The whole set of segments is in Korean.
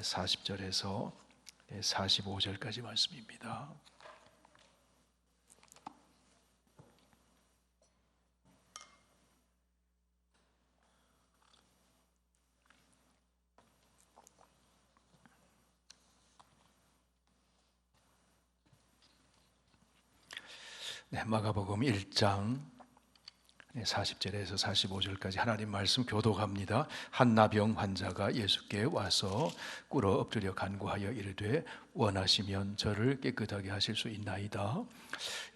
40절에서 45절까지 말씀입니다. 마가복음 1장 40절에서 45절까지 하나님 말씀 교독합니다. 한 나병 환자가 예수께 와서 꿇어 엎드려 간구하여 이르되 원하시면 저를 깨끗하게 하실 수 있나이다.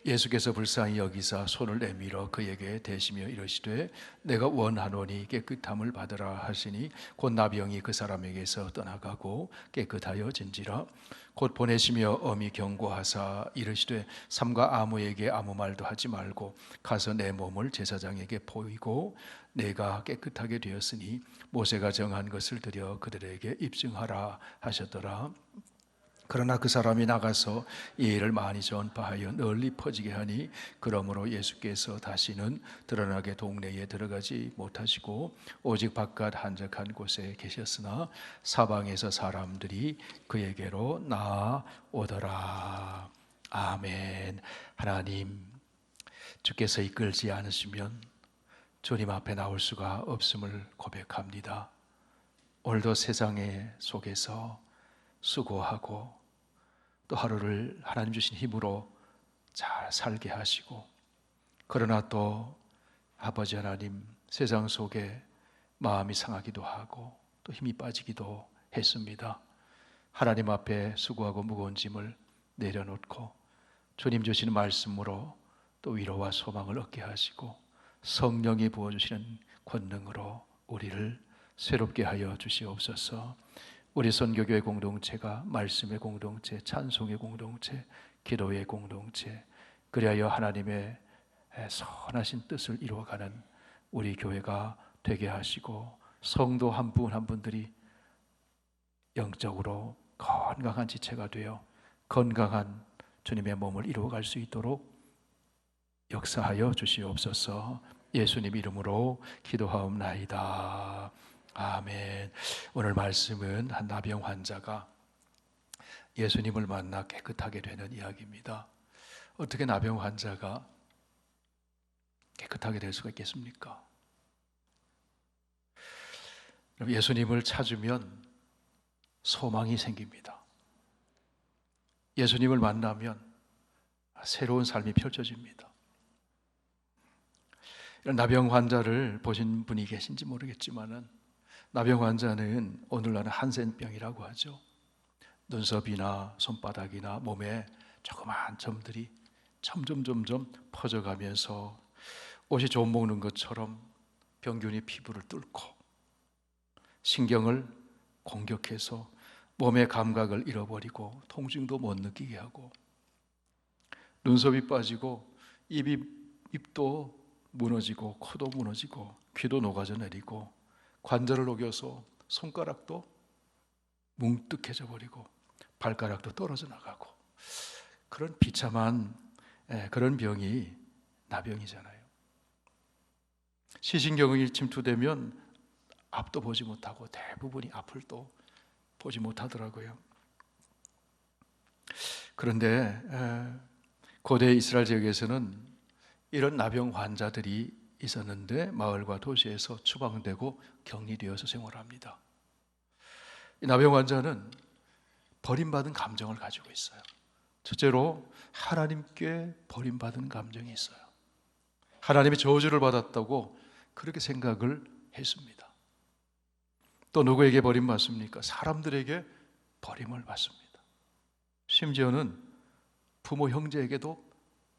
예수께서 불쌍히 여기사 손을 내밀어 그에게 대시며 이르시되 내가 원하노니 깨끗함을 받으라 하시니 곧 나병이 그 사람에게서 떠나가고 깨끗하여진지라. 곧 보내시며 엄히 경고하사 이르시되 삼가 아무에게 아무 말도 하지 말고 가서 내 몸을 제사장에게 보이고 내가 깨끗하게 되었으니 모세가 정한 것을 드려 그들에게 입증하라 하셨더라. 그러나 그 사람이 나가서 이 일을 많이 전파하여 널리 퍼지게 하니 그러므로 예수께서 다시는 드러나게 동네에 들어가지 못하시고 오직 바깥 한적한 곳에 계셨으나 사방에서 사람들이 그에게로 나아오더라. 아멘. 하나님, 주께서 이끌지 않으시면 주님 앞에 나올 수가 없음을 고백합니다. 오늘도 세상의 속에서 수고하고 또 하루를 하나님 주신 힘으로 잘 살게 하시고, 그러나 또 아버지 하나님 세상 속에 마음이 상하기도 하고 또 힘이 빠지기도 했습니다. 하나님 앞에 수고하고 무거운 짐을 내려놓고 주님 주시는 말씀으로 또 위로와 소망을 얻게 하시고 성령이 부어주시는 권능으로 우리를 새롭게 하여 주시옵소서. 우리 선교교회 공동체가 말씀의 공동체, 찬송의 공동체, 기도의 공동체, 그리하여 하나님의 선하신 뜻을 이루어가는 우리 교회가 되게 하시고 성도 한 분 한 분들이 영적으로 건강한 지체가 되어 건강한 주님의 몸을 이루어갈 수 있도록 역사하여 주시옵소서. 예수님 이름으로 기도하옵나이다. 아멘. 오늘 말씀은 한 나병 환자가 예수님을 만나 깨끗하게 되는 이야기입니다. 어떻게 나병 환자가 깨끗하게 될 수가 있겠습니까? 예수님을 찾으면 소망이 생깁니다. 예수님을 만나면 새로운 삶이 펼쳐집니다. 이런 나병 환자를 보신 분이 계신지 모르겠지만은 나병 환자는 오늘날은 한센병이라고 하죠. 눈썹이나 손바닥이나 몸에 조그마한 점들이 점점 퍼져가면서 옷이 좀 먹는 것처럼 병균이 피부를 뚫고 신경을 공격해서 몸의 감각을 잃어버리고 통증도 못 느끼게 하고 눈썹이 빠지고 입도 무너지고 코도 무너지고 귀도 녹아져 내리고 관절을 녹여서 손가락도 뭉뚝해져 버리고 발가락도 떨어져 나가고 그런 비참한 그런 병이 나병이잖아요. 시신경이 침투되면 앞도 보지 못하고 대부분이 앞을 또 보지 못하더라고요. 그런데 고대 이스라엘 지역에서는 이런 나병 환자들이 있었는데 마을과 도시에서 추방되고 격리되어서 생활합니다. 이 나병 환자는 버림받은 감정을 가지고 있어요. 첫째로 하나님께 버림받은 감정이 있어요. 하나님의 저주를 받았다고 그렇게 생각을 했습니다. 또 누구에게 버림받습니까? 사람들에게 버림을 받습니다. 심지어는 부모 형제에게도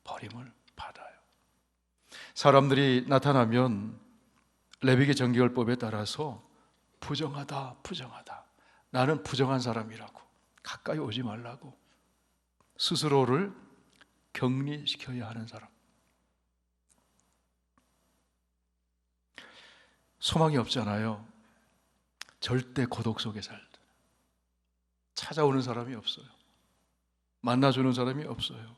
버림을 받아요. 사람들이 나타나면 레위기 정결법에 따라서 부정하다. 나는 부정한 사람이라고 가까이 오지 말라고 스스로를 격리시켜야 하는 사람. 소망이 없잖아요. 절대 고독 속에 살다. 찾아오는 사람이 없어요. 만나주는 사람이 없어요.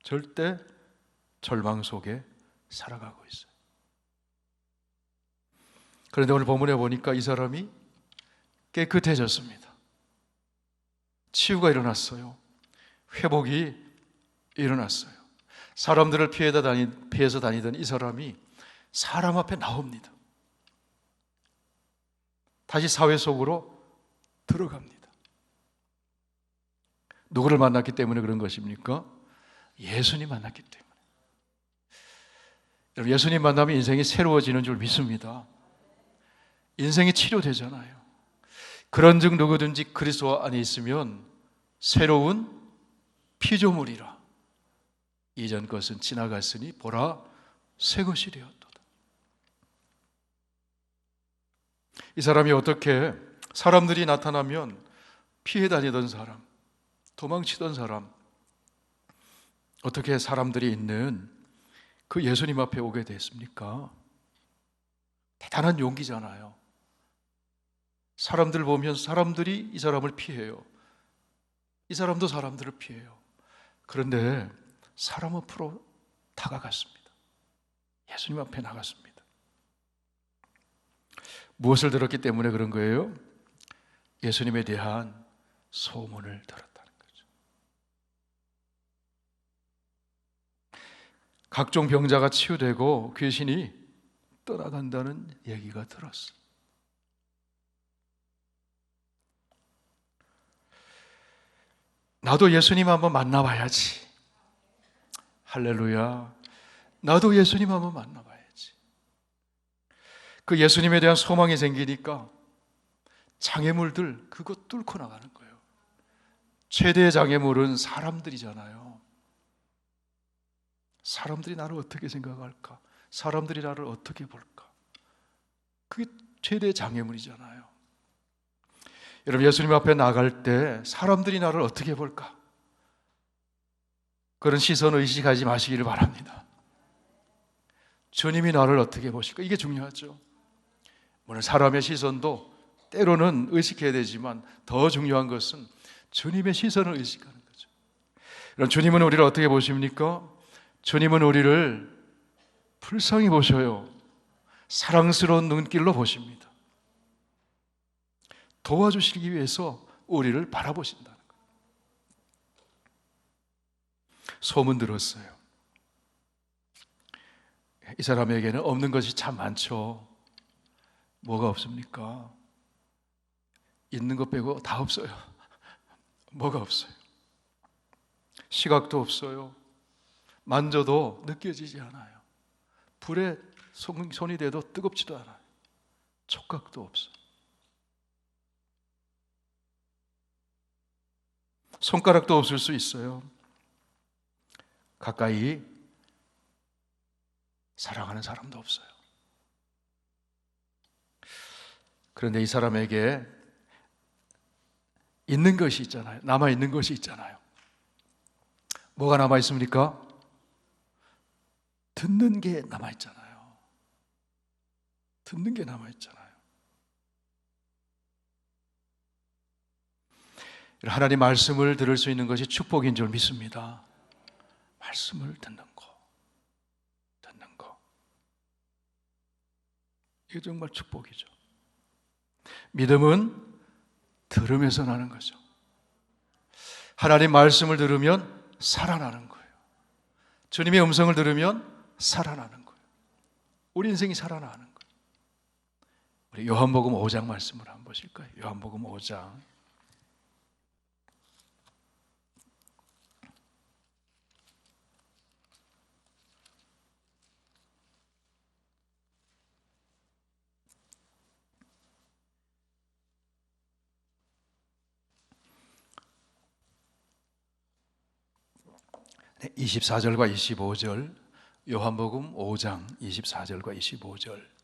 절대 절망 속에 살아가고 있어요. 그런데 오늘 본문에 보니까 이 사람이 깨끗해졌습니다. 치유가 일어났어요. 회복이 일어났어요. 사람들을 피해서 다니던 이 사람이 사람 앞에 나옵니다. 다시 사회 속으로 들어갑니다. 누구를 만났기 때문에 그런 것입니까? 예수님 만났기 때문에. 여러분, 예수님 만나면 인생이 새로워지는 줄 믿습니다. 인생이 치료되잖아요. 그런즉 누구든지 그리스도 안에 있으면 새로운 피조물이라. 이전 것은 지나갔으니 보라 새 것이 되었도다. 이 사람이 어떻게 사람들이 나타나면 피해 다니던 사람, 도망치던 사람, 어떻게 사람들이 있는 그 예수님 앞에 오게 됐습니까? 대단한 용기잖아요. 사람들 보면 사람들이 이 사람을 피해요. 이 사람도 사람들을 피해요. 그런데 사람 앞으로 다가갔습니다. 예수님 앞에 나갔습니다. 무엇을 들었기 때문에 그런 거예요? 예수님에 대한 소문을 들었다는 거죠. 각종 병자가 치유되고 귀신이 떠나간다는 얘기가 들었어요. 나도 예수님 한번 만나봐야지. 할렐루야. 나도 예수님 한번 만나봐야지. 그 예수님에 대한 소망이 생기니까 장애물들 그거 뚫고 나가는 거예요. 최대의 장애물은 사람들이잖아요. 사람들이 나를 어떻게 생각할까? 사람들이 나를 어떻게 볼까? 그게 최대의 장애물이잖아요. 여러분, 예수님 앞에 나갈 때 사람들이 나를 어떻게 볼까? 그런 시선을 의식하지 마시기를 바랍니다. 주님이 나를 어떻게 보실까? 이게 중요하죠. 물론 사람의 시선도 때로는 의식해야 되지만 더 중요한 것은 주님의 시선을 의식하는 거죠. 여러분, 주님은 우리를 어떻게 보십니까? 주님은 우리를 불쌍히 보셔요. 사랑스러운 눈길로 보십니다. 도와주시기 위해서 우리를 바라보신다는 거예요. 소문 들었어요. 이 사람에게는 없는 것이 참 많죠. 뭐가 없습니까? 있는 것 빼고 다 없어요. 뭐가 없어요? 시각도 없어요. 만져도 느껴지지 않아요. 불에 손이 대도 뜨겁지도 않아요. 촉각도 없어요. 손가락도 없을 수 있어요. 가까이 사랑하는 사람도 없어요. 그런데 이 사람에게 있는 것이 있잖아요. 남아있는 것이 있잖아요. 뭐가 남아있습니까? 듣는 게 남아있잖아요. 듣는 게 남아있잖아요. 하나님 말씀을 들을 수 있는 것이 축복인 줄 믿습니다. 말씀을 듣는 거. 이게 정말 축복이죠. 믿음은 들으면서 나는 거죠. 하나님 말씀을 들으면 살아나는 거예요. 주님의 음성을 들으면 살아나는 거예요. 우리 인생이 살아나는 거예요. 우리 요한복음 5장 말씀을 한번 보실까요? 요한복음 5장. 네, 24절과 25절, 요한복음 5장 24절과 25절.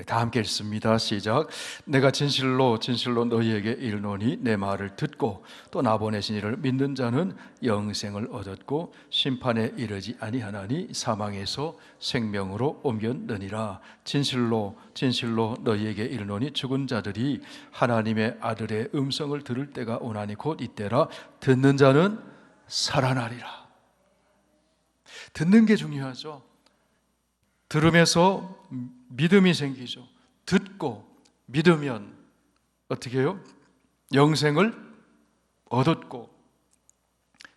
다 함께 읽습니다. 시작. 내가 진실로 너희에게 이르노니 내 말을 듣고 또 나 보내신 이를 믿는 자는 영생을 얻었고 심판에 이르지 아니하나니 사망에서 생명으로 옮겼느니라. 진실로 너희에게 이르노니 죽은 자들이 하나님의 아들의 음성을 들을 때가 오나니 곧 이때라. 듣는 자는 살아나리라. 듣는 게 중요하죠. 들으면서 믿음이 생기죠. 듣고 믿으면 어떻게 해요? 영생을 얻었고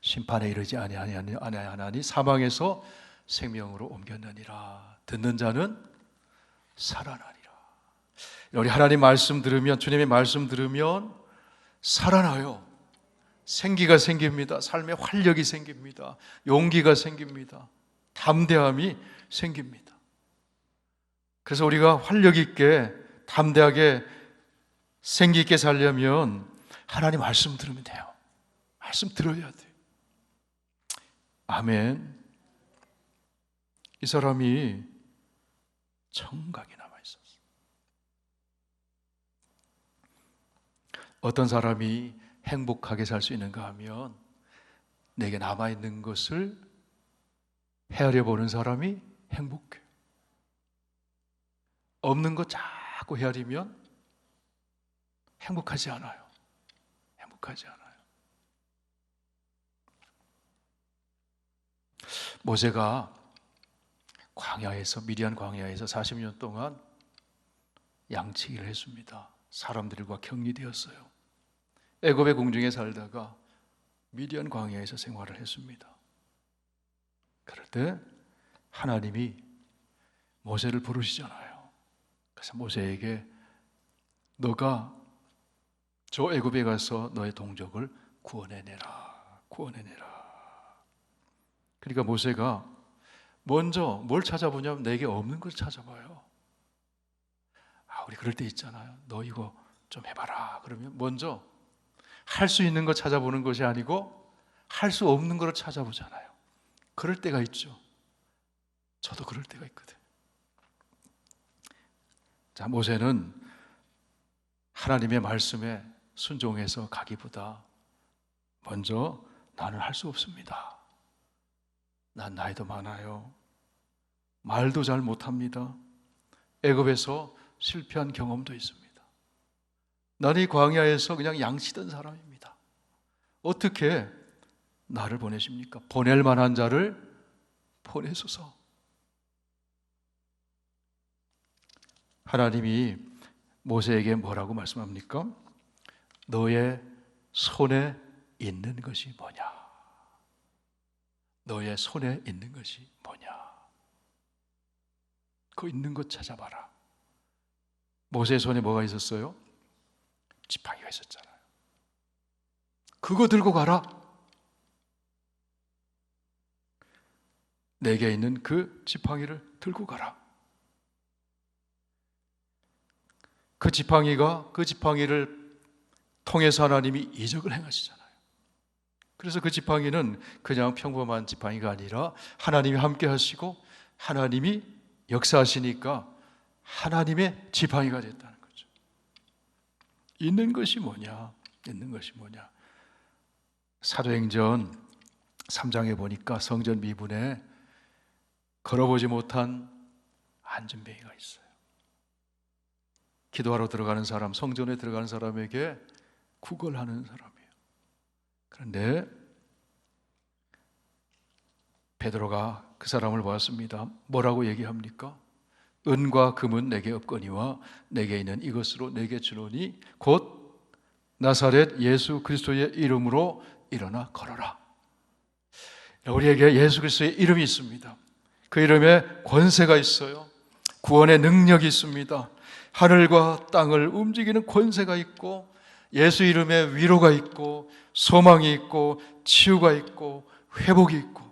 심판에 이르지 아니하나니 사망에서 생명으로 옮겼느니라. 듣는 자는 살아나리라. 우리 하나님 말씀 들으면, 주님의 말씀 들으면 살아나요. 생기가 생깁니다. 삶의 활력이 생깁니다. 용기가 생깁니다. 담대함이 생깁니다. 그래서 우리가 활력 있게 담대하게 생기 있게 살려면 하나님 말씀 들으면 돼요. 말씀 들어야 돼요. 아멘. 이 사람이 청각이 남아 있었어요. 어떤 사람이 행복하게 살 수 있는가 하면 내게 남아 있는 것을 헤아려 보는 사람이 행복해요. 없는 것 자꾸 헤아리면 행복하지 않아요. 행복하지 않아요. 모세가 광야에서, 미디안 광야에서 40년 동안 양치기를 했습니다. 사람들과 격리되었어요. 애굽의 궁중에 살다가 미디안 광야에서 생활을 했습니다. 그럴 때 하나님이 모세를 부르시잖아요. 그래서 모세에게 너가 저 애굽에 가서 너의 동족을 구원해내라. 그러니까 모세가 먼저 뭘 찾아보냐면 내게 없는 걸 찾아봐요. 우리 그럴 때 있잖아요. 너 이거 좀 해봐라. 그러면 먼저 할 수 있는 거 찾아보는 것이 아니고 할 수 없는 걸 찾아보잖아요. 그럴 때가 있죠. 저도 그럴 때가 있거든. 자, 모세는 하나님의 말씀에 순종해서 가기보다 먼저 나는 할 수 없습니다. 난 나이도 많아요. 말도 잘 못합니다. 애굽에서 실패한 경험도 있습니다. 나는 이 광야에서 그냥 양치던 사람입니다. 어떻게 나를 보내십니까? 보낼 만한 자를 보내소서. 하나님이 모세에게 뭐라고 말씀합니까? 너의 손에 있는 것이 뭐냐? 너의 손에 있는 것이 뭐냐? 그 있는 것 찾아봐라. 모세의 손에 뭐가 있었어요? 지팡이가 있었잖아요. 그거 들고 가라. 내게 있는 그 지팡이를 들고 가라. 그 지팡이를 통해서 하나님이 이적을 행하시잖아요. 그래서 그 지팡이는 그냥 평범한 지팡이가 아니라 하나님이 함께 하시고 하나님이 역사하시니까 하나님의 지팡이가 됐다는 거죠. 있는 것이 뭐냐? 있는 것이 뭐냐? 사도행전 3장에 보니까 성전 미문에 걸어보지 못한 안전뱅이가 있어요. 기도하러 들어가는 사람, 성전에 들어가는 사람에게 구걸하는 사람이에요. 그런데 베드로가 그 사람을 보았습니다. 뭐라고 얘기합니까? 은과 금은 내게 없거니와 내게 있는 이것으로 내게 주노니 곧 나사렛 예수 그리스도의 이름으로 일어나 걸어라. 우리에게 예수 그리스도의 이름이 있습니다. 그 이름에 권세가 있어요. 구원의 능력이 있습니다. 하늘과 땅을 움직이는 권세가 있고 예수 이름에 위로가 있고 소망이 있고 치유가 있고 회복이 있고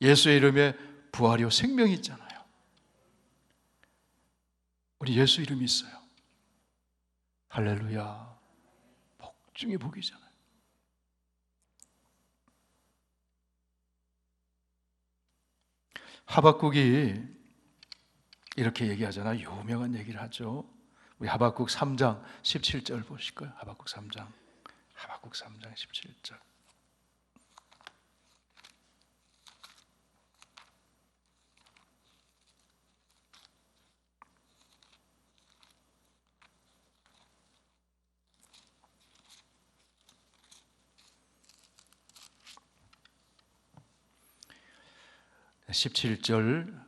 예수의 이름에 부활이요 생명이 있잖아요. 우리 예수 이름이 있어요. 할렐루야. 복 중에 복이잖아요. 하박국이 이렇게 얘기하잖아요. 유명한 얘기를 하죠. 우리 하박국 3장 17절 보실까요? 하박국 3장 17절.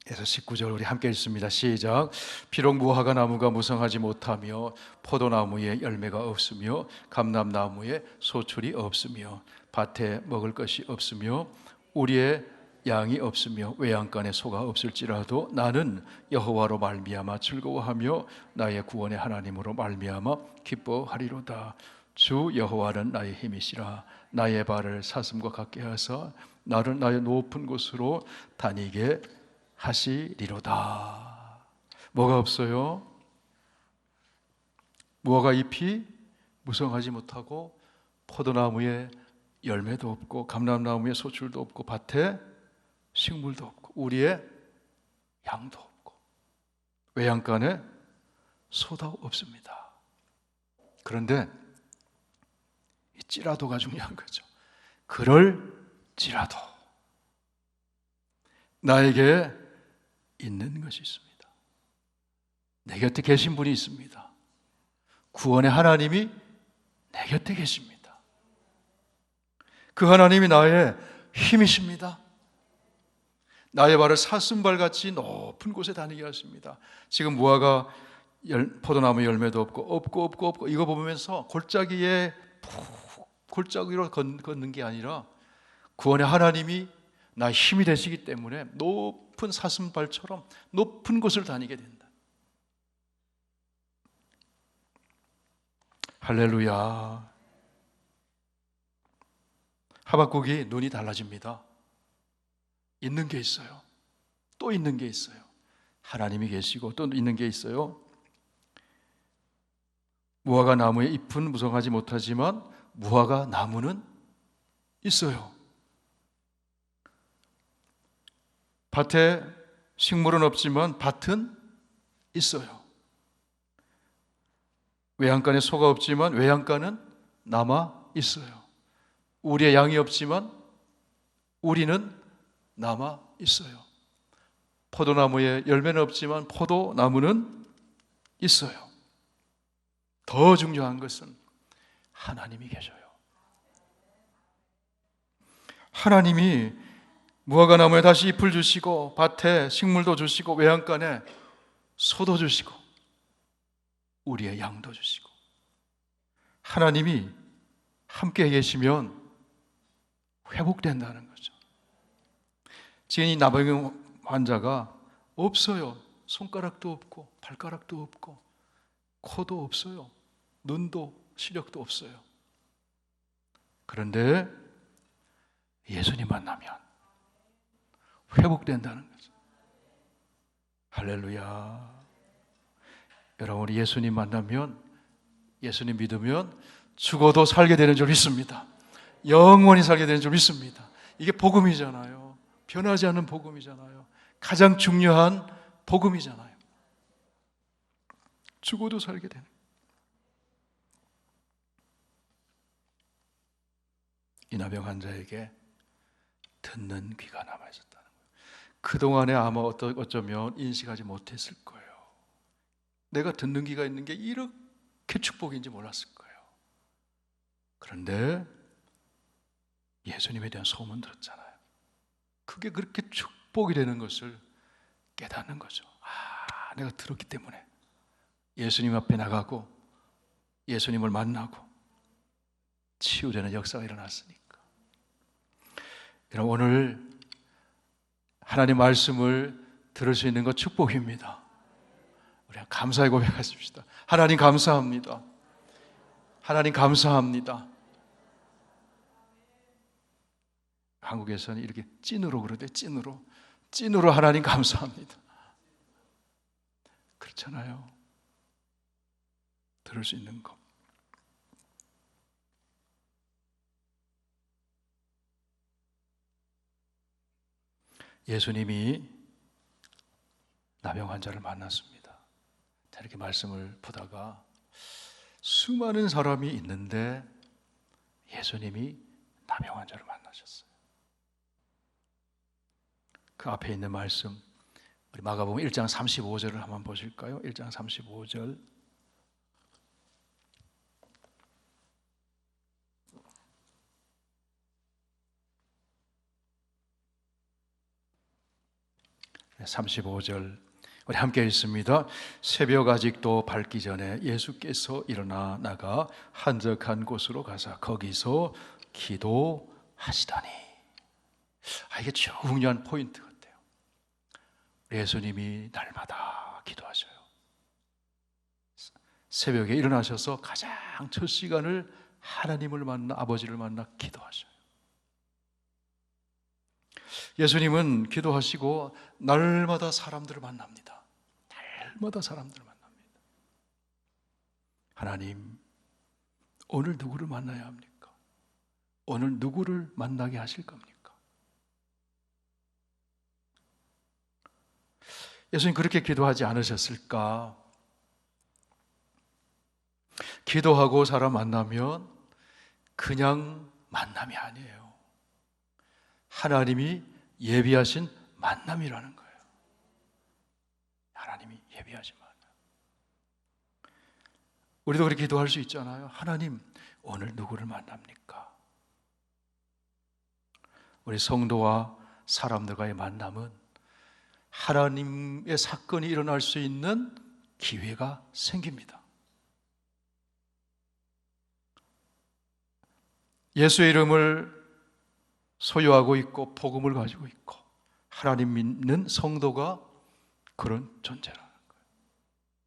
에서 19절 우리 함께 읽습니다. 시작. 비록 무화과 나무가 무성하지 못하며 포도나무에 열매가 없으며 감람나무에 소출이 없으며 밭에 먹을 것이 없으며 우리의 양이 없으며 외양간에 소가 없을지라도 나는 여호와로 말미암아 즐거워하며 나의 구원의 하나님으로 말미암아 기뻐하리로다. 주 여호와는 나의 힘이시라. 나의 발을 사슴과 같게 하사 나를 나의 높은 곳으로 다니게 하시리로다. 뭐가 없어요? 무화과 잎이 무성하지 못하고 포도나무에 열매도 없고 감람나무에 소출도 없고 밭에 식물도 없고 우리의 양도 없고 외양간에 소도 없습니다. 그런데 이 찌라도가 중요한 거죠. 그럴지라도 나에게 있는 것이 있습니다. 내 곁에 계신 분이 있습니다. 구원의 하나님이 내 곁에 계십니다. 그 하나님이 나의 힘이십니다. 나의 발을 사슴발같이 높은 곳에 다니게 하십니다. 지금 무화과 포도나무 열매도 없고 이거 보면서 골짜기로 걷는 게 아니라 구원의 하나님이 나의 힘이 되시기 때문에 높은 사슴발처럼 높은 곳을 다니게 된다. 할렐루야. 하박국이 눈이 달라집니다. 있는 게 있어요. 또 있는 게 있어요. 하나님이 계시고 또 있는 게 있어요. 무화과 나무의 잎은 무성하지 못하지만 무화과 나무는 있어요. 밭에 식물은 없지만 밭은 있어요. 외양간에 소가 없지만 외양간은 남아 있어요. 우리의 양이 없지만 우리는 남아 있어요. 포도나무에 열매는 없지만 포도나무는 있어요. 더 중요한 것은 하나님이 계셔요. 하나님이 무화과 나무에 다시 잎을 주시고 밭에 식물도 주시고 외양간에 소도 주시고 우리의 양도 주시고 하나님이 함께 계시면 회복된다는 거죠. 지금 이 나병 환자가 없어요. 손가락도 없고 발가락도 없고 코도 없어요. 눈도 시력도 없어요. 그런데 예수님 만나면 회복된다는 거죠. 할렐루야. 여러분, 우리 예수님 만나면, 예수님 믿으면 죽어도 살게 되는 줄 믿습니다. 영원히 살게 되는 줄 믿습니다. 이게 복음이잖아요. 변하지 않는 복음이잖아요. 가장 중요한 복음이잖아요. 죽어도 살게 되는. 이 나병 환자에게 듣는 귀가 남아있었다는 거예요. 그동안에 아마 어쩌면 인식하지 못했을 거예요. 내가 듣는 귀가 있는 게 이렇게 축복인지 몰랐을 거예요. 그런데 예수님에 대한 소문 들었잖아요. 그게 그렇게 축복이 되는 것을 깨닫는 거죠. 아, 내가 들었기 때문에 예수님 앞에 나가고 예수님을 만나고 치유되는 역사가 일어났으니까. 여러분, 오늘 하나님 말씀을 들을 수 있는 것 축복입니다. 우리 감사의 고백하십시다. 하나님 감사합니다. 하나님 감사합니다. 한국에서는 이렇게 찐으로 그러대. 찐으로 하나님 감사합니다. 그렇잖아요. 들을 수 있는 것. 예수님이 나병 환자를 만났습니다. 이렇게 말씀을 보다가 수많은 사람이 있는데 예수님이 나병 환자를 만나셨어요. 그 앞에 있는 말씀, 우리 마가복음 1장 35절을 한번 보실까요? 1장 35절. 35절 우리 함께 읽습니다. 새벽 아직도 밝기 전에 예수께서 일어나 나가 한적한 곳으로 가사 거기서 기도하시다니. 이게 중요한 포인트 같아요. 예수님이 날마다 기도하셔요. 새벽에 일어나셔서 가장 첫 시간을 하나님을 만나, 아버지를 만나 기도하셔요. 예수님은 기도하시고 날마다 사람들을 만납니다. 날마다 사람들을 만납니다. 하나님, 오늘 누구를 만나야 합니까? 오늘 누구를 만나게 하실 겁니까? 예수님 그렇게 기도하지 않으셨을까? 기도하고 사람 만나면 그냥 만남이 아니에요. 하나님이 예비하신 만남이라는 거예요. 하나님이 예비하신 만남. 우리도 그렇게 기도할 수 있잖아요. 하나님, 오늘 누구를 만납니까? 우리 성도와 사람들과의 만남은 하나님의 사건이 일어날 수 있는 기회가 생깁니다. 예수의 이름을 소유하고 있고 복음을 가지고 있고 하나님 믿는 성도가 그런 존재라는 거예요.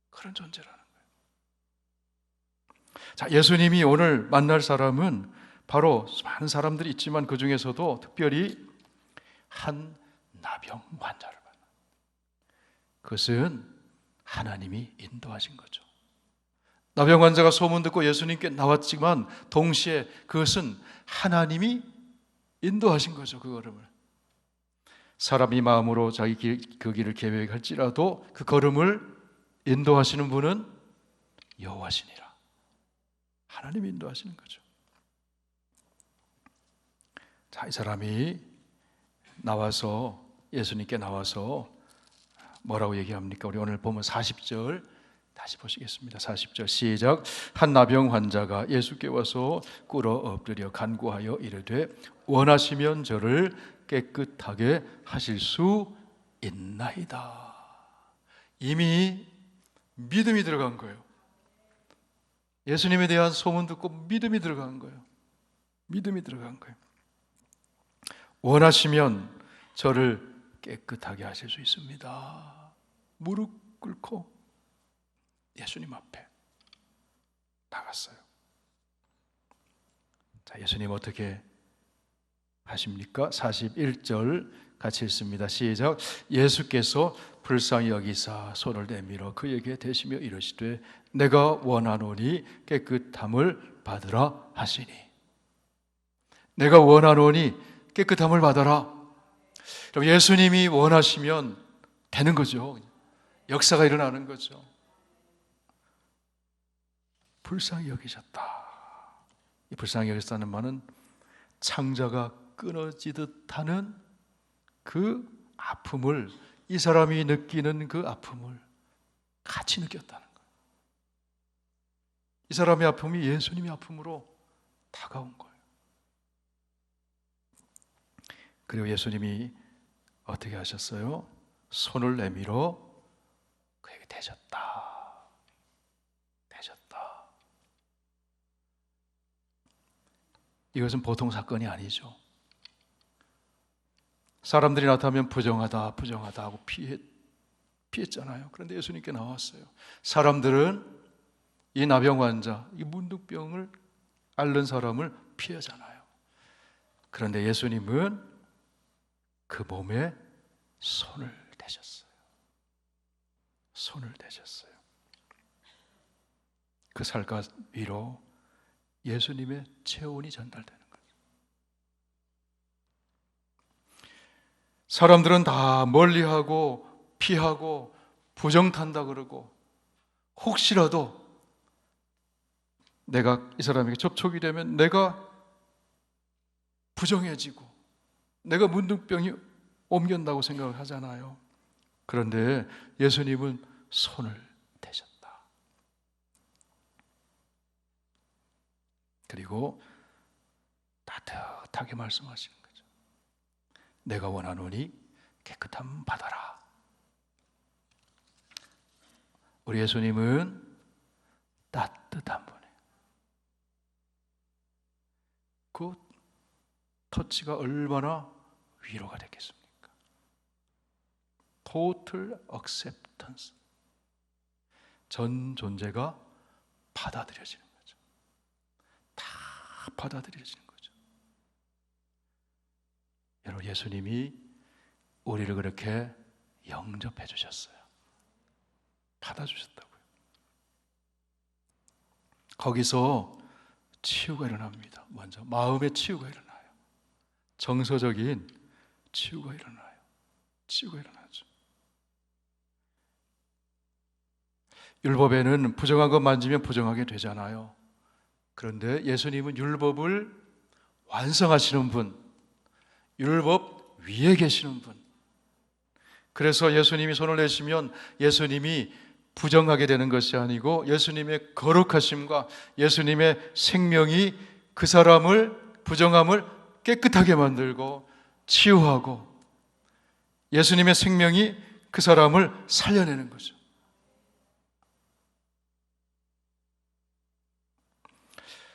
그런 존재라는 거예요. 자, 예수님이 오늘 만날 사람은 바로 많은 사람들이 있지만 그 중에서도 특별히 한 나병 환자를 만나요. 그것은 하나님이 인도하신 거죠. 나병 환자가 소문 듣고 예수님께 나왔지만 동시에 그것은 하나님이 인도하신 거죠. 그 걸음을. 사람이 마음으로 자기 그 길을 계획할지라도 그 걸음을 인도하시는 분은 여호와시니라. 하나님이 인도하시는 거죠. 자, 이 사람이 나와서 예수님께 나와서 뭐라고 얘기합니까? 우리 오늘 보면 40절 다시 보시겠습니다. 40절 시작. 한 나병 환자가 예수께 와서 꿇어 엎드려 간구하여 이르되 원하시면 저를 깨끗하게 하실 수 있나이다. 이미 믿음이 들어간 거예요. 예수님에 대한 소문 듣고 믿음이 들어간 거예요. 믿음이 들어간 거예요. 원하시면 저를 깨끗하게 하실 수 있습니다. 무릎 꿇고 예수님 앞에 나갔어요. 자, 예수님 어떻게 하십니까? 41절 같이 읽습니다. 시작. 예수께서 불쌍히 여기사 손을 내밀어 그에게 대시며 이르시되 내가 원하노니 깨끗함을 받으라 하시니. 내가 원하노니 깨끗함을 받아라. 예수님이 원하시면 되는 거죠. 역사가 일어나는 거죠. 불쌍히 여기셨다. 이 불쌍히 여기셨다는 말은 창자가 끊어지듯 하는 그 아픔을, 이 사람이 느끼는 그 아픔을 같이 느꼈다는 거예요. 이 사람의 아픔이 예수님의 아픔으로 다가온 거예요. 그리고 예수님이 어떻게 하셨어요? 손을 내밀어 그에게 대셨다. 이것은 보통 사건이 아니죠. 사람들이 나타나면 부정하다 하고 피했잖아요. 그런데 예수님께 나왔어요. 사람들은 이 나병 환자, 이 문득병을 앓는 사람을 피하잖아요. 그런데 예수님은 그 몸에 손을 대셨어요. 손을 대셨어요. 그 살갗 위로 예수님의 체온이 전달되는 거죠. 사람들은 다 멀리하고 피하고 부정탄다 그러고 혹시라도 내가 이 사람에게 접촉이 되면 내가 부정해지고 내가 문득병이 옮긴다고 생각을 하잖아요. 그런데 예수님은 손을 대셨다. 그리고 따뜻하게 말씀하시는 거죠. 내가 원하노니 깨끗함 받아라. 우리 예수님은 따뜻한 분이에요. 그 터치가 얼마나 위로가 됐겠습니까? Total acceptance. 전 존재가 받아들여지는 거죠. 다 받아들여지는 거죠. 여러분, 예수님이 우리를 그렇게 영접해 주셨어요. 받아주셨다고요. 거기서 치유가 일어납니다. 먼저 마음의 치유가 일어나요. 정서적인 치유가 일어나요. 치유가 일어나죠. 율법에는 부정한 것 만지면 부정하게 되잖아요. 그런데 예수님은 율법을 완성하시는 분, 율법 위에 계시는 분. 그래서 예수님이 손을 내시면 예수님이 부정하게 되는 것이 아니고 예수님의 거룩하심과 예수님의 생명이 그 사람을, 부정함을 깨끗하게 만들고 치유하고 예수님의 생명이 그 사람을 살려내는 거죠.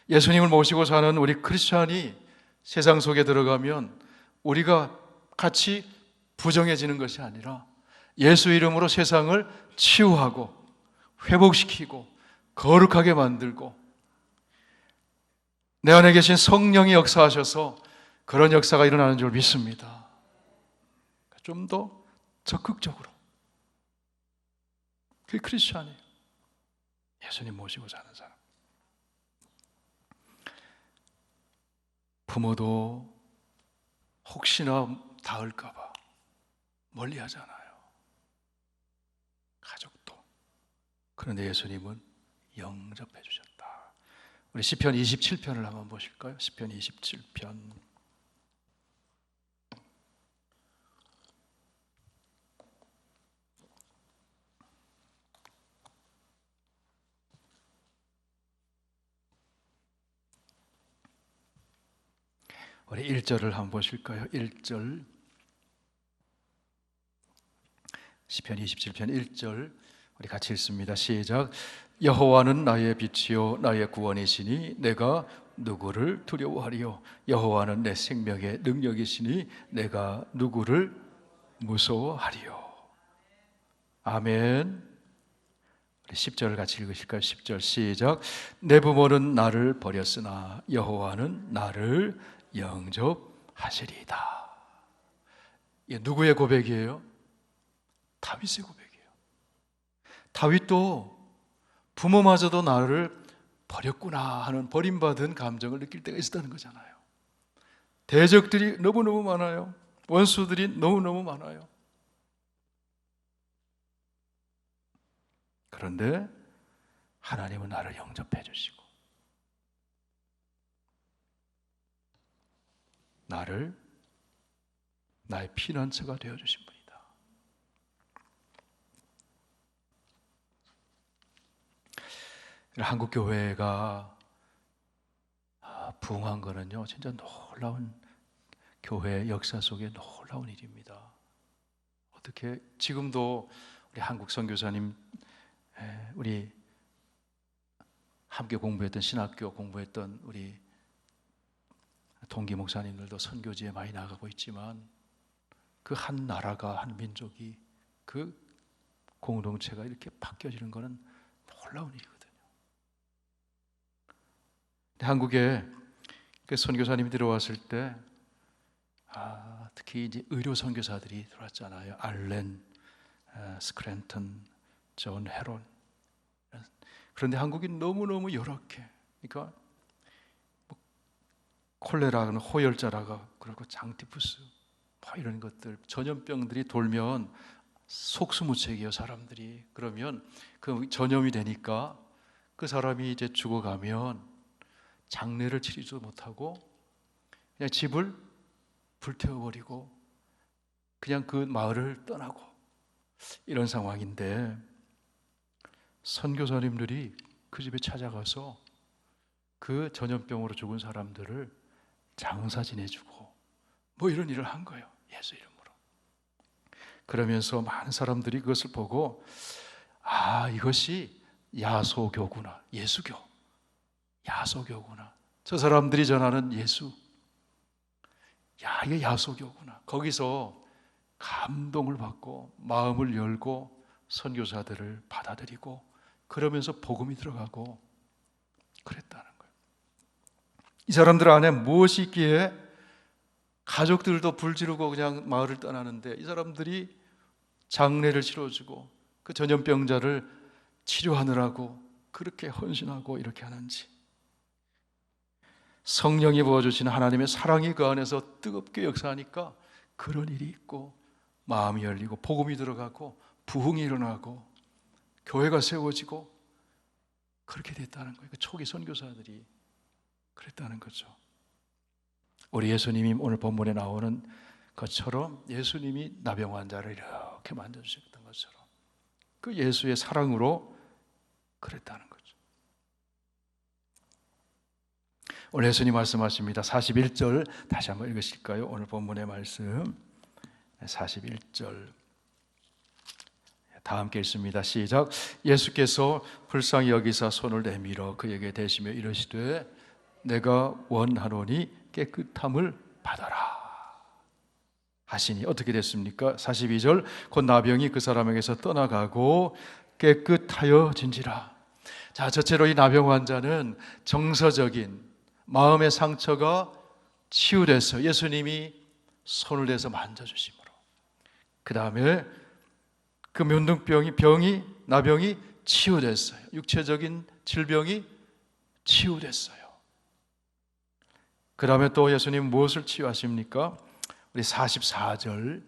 예수님을 모시고 사는 우리 크리스찬이 세상 속에 들어가면 우리가 같이 부정해지는 것이 아니라 예수 이름으로 세상을 치유하고 회복시키고 거룩하게 만들고 내 안에 계신 성령이 역사하셔서 그런 역사가 일어나는 줄 믿습니다. 좀 더 적극적으로. 그게 크리스찬이에요. 예수님 모시고 사는 사람. 부모도 혹시나 닿을까 봐 멀리 하잖아요. 가족도. 그런데 예수님은 영접해 주셨다. 우리 시편 27편을 한번 보실까요? 시편 27편. 우리 1절을 한번 보실까요? 1절. 시편 27편 1절 우리 같이 읽습니다. 시작. 여호와는 나의 빛이요 나의 구원이시니 내가 누구를 두려워하리요. 여호와는 내 생명의 능력이시니 내가 누구를 무서워하리요. 아멘. 우리 10절을 같이 읽으실까요? 10절 시작. 내 부모는 나를 버렸으나 여호와는 나를 영접하시리이다. 이게 누구의 고백이에요? 다윗의 고백이에요. 다윗도 부모마저도 나를 버렸구나 하는 버림받은 감정을 느낄 때가 있었다는 거잖아요. 대적들이 너무너무 많아요. 원수들이 너무너무 많아요. 그런데 하나님은 나를 영접해 주시고 나를 나의 피난처가 되어주신 분이다. 한국 교회가 부흥한 거는요, 진짜 놀라운 교회 역사 속에 놀라운 일입니다. 어떻게 지금도 우리 한국 선교사님, 우리 함께 공부했던 신학교 공부했던 우리 동기 목사님들도 선교지에 많이 나가고 있지만 그 한 나라가 한 민족이 그 공동체가 이렇게 바뀌어지는 것은 놀라운 일이거든요. 한국에 선교사님이 들어왔을 때 특히 이제 의료 선교사들이 들어왔잖아요. 알렌, 스크랜턴, 존 헤론. 그런데 한국이 너무너무 열악해. 그러니까 콜레라는 호열자라가 그리고 장티푸스 이런 것들 전염병들이 돌면 속수무책이에요. 사람들이. 그러면 그 전염이 되니까 그 사람이 이제 죽어가면 장례를 치르지도 못하고 그냥 집을 불태워버리고 그냥 그 마을을 떠나고 이런 상황인데 선교사님들이 그 집에 찾아가서 그 전염병으로 죽은 사람들을 장사 지내주고 뭐 이런 일을 한 거예요. 예수 이름으로. 그러면서 많은 사람들이 그것을 보고 이것이 야소교구나. 예수교. 야소교구나. 저 사람들이 전하는 예수. 이게 야소교구나. 거기서 감동을 받고 마음을 열고 선교사들을 받아들이고 그러면서 복음이 들어가고 그랬다는 거예요. 이 사람들 안에 무엇이 있기에 가족들도 불지르고 그냥 마을을 떠나는데 이 사람들이 장례를 치러주고 그 전염병자를 치료하느라고 그렇게 헌신하고 이렇게 하는지, 성령이 부어주시는 하나님의 사랑이 그 안에서 뜨겁게 역사하니까 그런 일이 있고 마음이 열리고 복음이 들어가고 부흥이 일어나고 교회가 세워지고 그렇게 됐다는 거예요. 그 초기 선교사들이 그랬다는 거죠. 우리 예수님이 오늘 본문에 나오는 것처럼 예수님이 나병 환자를 이렇게 만져주셨던 것처럼 그 예수의 사랑으로 그랬다는 거죠. 오늘 예수님 말씀하십니다. 41절 다시 한번 읽으실까요? 오늘 본문의 말씀 41절 다 함께 읽습니다. 시작. 예수께서 불쌍히 여기사 손을 내밀어 그에게 대시며 이르시되 내가 원하노니 깨끗함을 받아라 하시니 어떻게 됐습니까? 42절 곧 나병이 그 사람에게서 떠나가고 깨끗하여진지라. 자, 첫째로 이 나병 환자는 정서적인 마음의 상처가 치유돼서 예수님이 손을 대서 만져주심으로, 그 다음에 그 나병이 치유됐어요. 육체적인 질병이 치유됐어요. 그 다음에 또 예수님 무엇을 치유하십니까? 우리 44절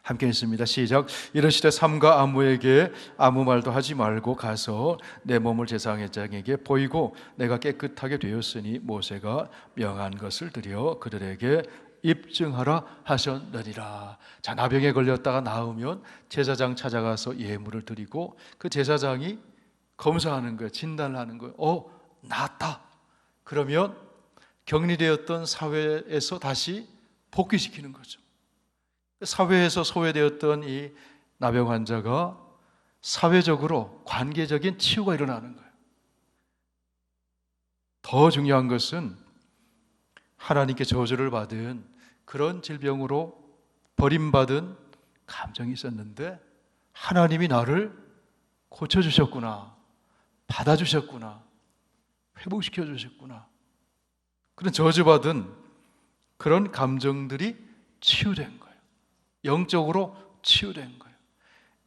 함께 읽습니다. 시작. 이르시되 삼가 아무에게 아무 말도 하지 말고 가서 내 몸을 제사장에게 보이고 내가 깨끗하게 되었으니 모세가 명한 것을 드려 그들에게 입증하라 하셨느니라. 자, 나병에 걸렸다가 나으면 제사장 찾아가서 예물을 드리고 그 제사장이 검사하는 거예요. 진단을 하는 거예요. 낫다. 그러면 격리되었던 사회에서 다시 복귀시키는 거죠. 사회에서 소외되었던 이 나병 환자가 사회적으로 관계적인 치유가 일어나는 거예요. 더 중요한 것은 하나님께 저주를 받은 그런 질병으로 버림받은 감정이 있었는데 하나님이 나를 고쳐주셨구나, 받아주셨구나, 회복시켜주셨구나. 그런 저주받은 그런 감정들이 치유된 거예요. 영적으로 치유된 거예요.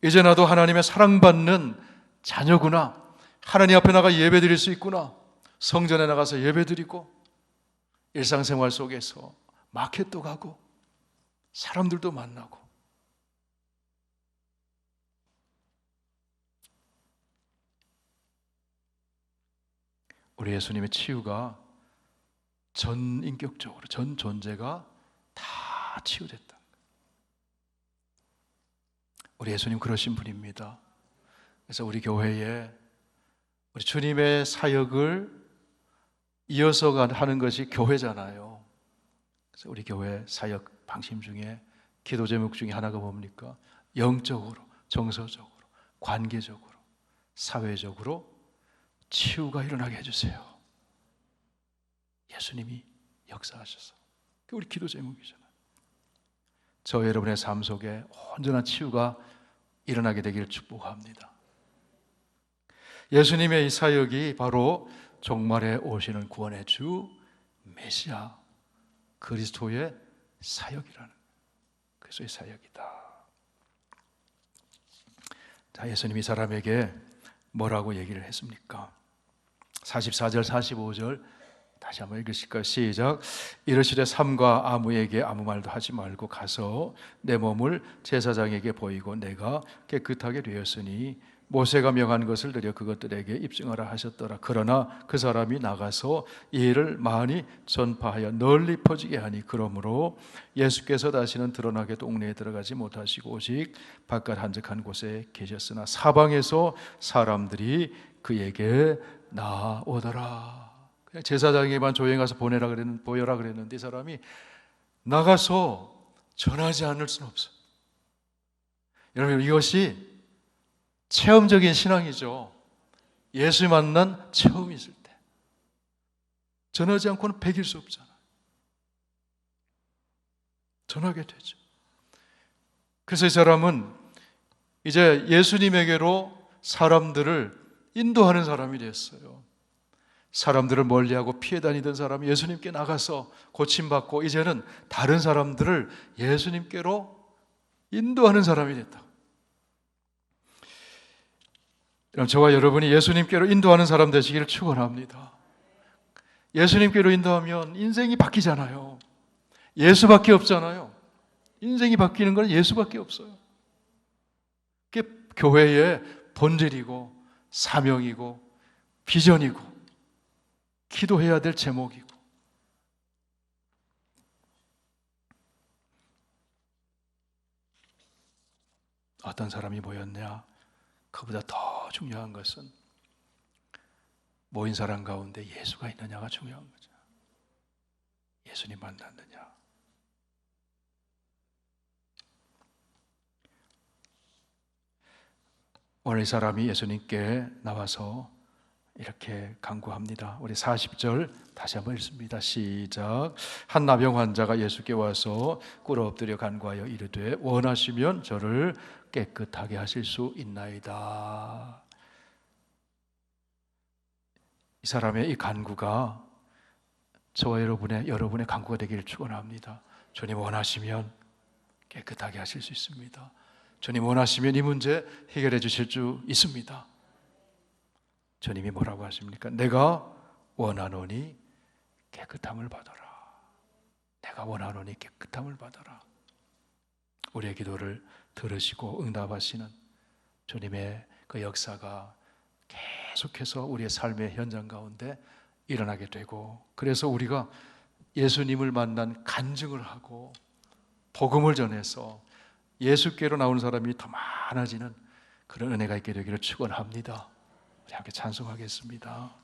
이제 나도 하나님의 사랑받는 자녀구나, 하나님 앞에 나가 예배드릴 수 있구나, 성전에 나가서 예배드리고 일상생활 속에서 마켓도 가고 사람들도 만나고 우리 예수님의 치유가 전 인격적으로 전 존재가 다 치유됐다. 우리 예수님 그러신 분입니다. 그래서 우리 교회에 우리 주님의 사역을 이어서 하는 것이 교회잖아요. 그래서 우리 교회 사역 방침 중에 기도 제목 중에 하나가 뭡니까? 영적으로, 정서적으로, 관계적으로, 사회적으로 치유가 일어나게 해주세요. 예수님이 역사하셔서. 그게 우리 기도 제목이잖아요. 저 여러분의 삶 속에 온전한 치유가 일어나게 되기를 축복합니다. 예수님의 이 사역이 바로 종말에 오시는 구원의 주 메시아 그리스도의 사역이라는, 그리스도의 사역이다. 자, 예수님이 이 사람에게 뭐라고 얘기를 했습니까? 44절 45절 다시 한번 읽으실까요? 시작. 이르시되 삼가 아무에게 아무 말도 하지 말고 가서 내 몸을 제사장에게 보이고 내가 깨끗하게 되었으니 모세가 명한 것을 드려 그것들에게 입증하라 하셨더라. 그러나 그 사람이 나가서 이 일을 많이 전파하여 널리 퍼지게 하니 그러므로 예수께서 다시는 드러나게 동네에 들어가지 못하시고 오직 바깥 한적한 곳에 계셨으나 사방에서 사람들이 그에게 나오더라. 그냥 제사장에게만 조용히 가서 보여라 그랬는데 이 사람이 나가서 전하지 않을 수는 없어요. 여러분, 이것이 체험적인 신앙이죠. 예수 만난 체험이 있을 때. 전하지 않고는 배길 수 없잖아요. 전하게 되죠. 그래서 이 사람은 이제 예수님에게로 사람들을 인도하는 사람이 됐어요. 사람들을 멀리하고 피해 다니던 사람이 예수님께 나가서 고침받고 이제는 다른 사람들을 예수님께로 인도하는 사람이 됐다. 그럼 저와 여러분이 예수님께로 인도하는 사람 되시기를 축원합니다. 예수님께로 인도하면 인생이 바뀌잖아요. 예수밖에 없잖아요. 인생이 바뀌는 건 예수밖에 없어요. 그게 교회의 본질이고 사명이고 비전이고 기도해야 될 제목이고. 어떤 사람이 모였냐? 그보다 더 중요한 것은 모인 사람 가운데 예수가 있느냐가 중요한 거죠. 예수님 만났느냐? 오늘 이 사람이 예수님께 나와서 이렇게 간구합니다. 우리 40절 다시 한번 읽습니다. 시작. 한 나병 환자가 예수께 와서 꿇어 엎드려 간구하여 이르되 원하시면 저를 깨끗하게 하실 수 있나이다. 이 사람의 이 간구가 저와 여러분의 간구가 되기를 축원합니다. 주님 원하시면 깨끗하게 하실 수 있습니다. 주님 원하시면 이 문제 해결해 주실 수 있습니다. 주님이 뭐라고 하십니까? 내가 원하노니 깨끗함을 받아라. 내가 원하노니 깨끗함을 받아라. 우리의 기도를 들으시고 응답하시는 주님의 그 역사가 계속해서 우리의 삶의 현장 가운데 일어나게 되고, 그래서 우리가 예수님을 만난 간증을 하고 복음을 전해서 예수께로 나오는 사람이 더 많아지는 그런 은혜가 있게 되기를 축원합니다. 우리 함께 찬송하겠습니다.